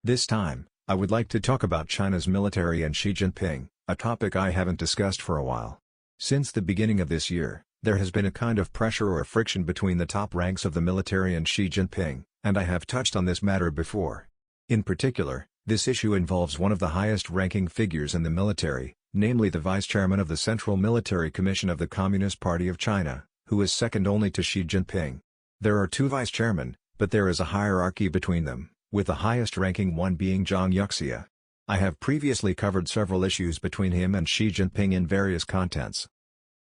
This time, I would like to talk about China's military and Xi Jinping, a topic I haven't discussed for a while. Since the beginning of this year, there has been a kind of pressure or friction between the top ranks of the military and Xi Jinping, and I have touched on this matter before. In particular, this issue involves one of the highest-ranking figures in the military, namely the Vice Chairman of the Central Military Commission of the Communist Party of China, who is second only to Xi Jinping. There are two vice chairmen, but there is a hierarchy between them, with the highest-ranking one being Zhang Yuxia. I have previously covered several issues between him and Xi Jinping in various contents.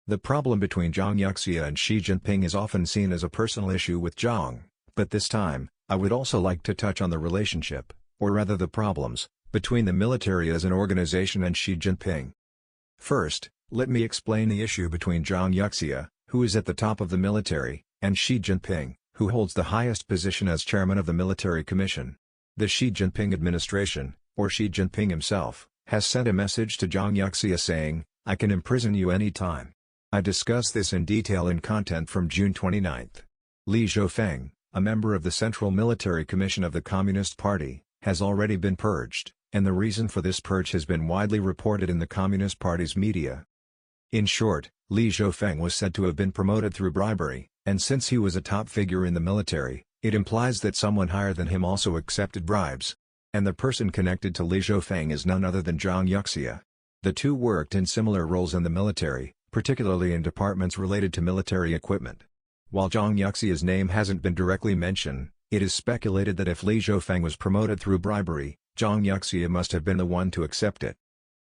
The problem between Zhang Yuxia and Xi Jinping is often seen as a personal issue with Zhang, but this time, I would also like to touch on the relationship, or rather the problems, between the military as an organization and Xi Jinping. First, let me explain the issue between Zhang Yuxia, who is at the top of the military, and Xi Jinping, who holds the highest position as chairman of the Military Commission. The Xi Jinping administration, or Xi Jinping himself, has sent a message to Zhang Yuxia saying, "I can imprison you any time." I discuss this in detail in content from June 29. Li Zhofeng, a member of the Central Military Commission of the Communist Party, has already been purged, and the reason for this purge has been widely reported in the Communist Party's media. In short, Li Zhofeng was said to have been promoted through bribery, and since he was a top figure in the military, it implies that someone higher than him also accepted bribes. And the person connected to Li Zhofeng is none other than Zhang Yuxia. The two worked in similar roles in the military, particularly in departments related to military equipment. While Zhang Yuxia's name hasn't been directly mentioned, it is speculated that if Li Zhofeng was promoted through bribery, Zhang Yuxia must have been the one to accept it.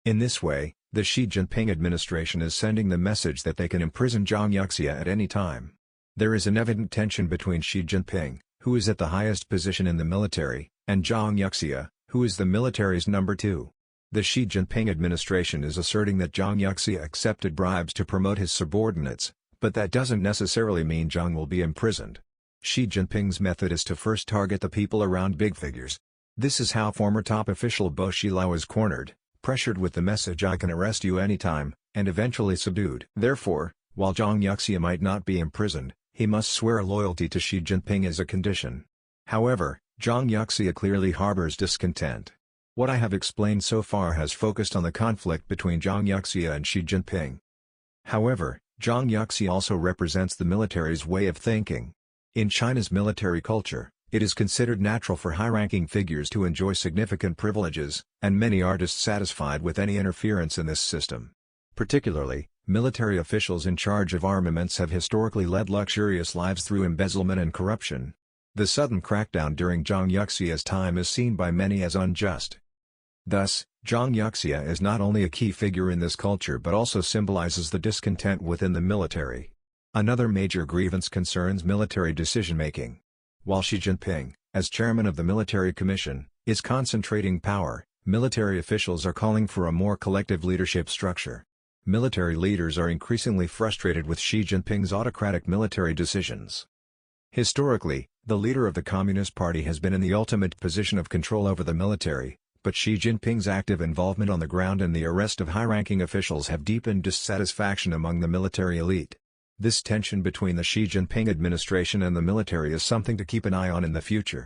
In this way, the Xi Jinping administration is sending the message that they can imprison Zhang Yuxia at any time. There is an evident tension between Xi Jinping, who is at the highest position in the military, and Zhang Yuxia, who is the military's number 2. The Xi Jinping administration is asserting that Zhang Yuxia accepted bribes to promote his subordinates, but that doesn't necessarily mean Zhang will be imprisoned. Xi Jinping's method is to first target the people around big figures. This is how former top official Bo Xilai was cornered, pressured with the message "I can arrest you anytime," and eventually subdued. Therefore, while Zhang Yuxia might not be imprisoned, he must swear loyalty to Xi Jinping as a condition. However, Zhang Yuxia clearly harbors discontent. What I have explained so far has focused on the conflict between Zhang Yuxia and Xi Jinping. However, Zhang Yuxia also represents the military's way of thinking. In China's military culture, it is considered natural for high-ranking figures to enjoy significant privileges, and many are dissatisfied with any interference in this system. Particularly, military officials in charge of armaments have historically led luxurious lives through embezzlement and corruption. The sudden crackdown during Zhang Yuxia's time is seen by many as unjust. Thus, Zhang Yuxia is not only a key figure in this culture but also symbolizes the discontent within the military. Another major grievance concerns military decision-making. While Xi Jinping, as chairman of the Military Commission, is concentrating power, military officials are calling for a more collective leadership structure. Military leaders are increasingly frustrated with Xi Jinping's autocratic military decisions. Historically, the leader of the Communist Party has been in the ultimate position of control over the military, but Xi Jinping's active involvement on the ground and the arrest of high-ranking officials have deepened dissatisfaction among the military elite. This tension between the Xi Jinping administration and the military is something to keep an eye on in the future.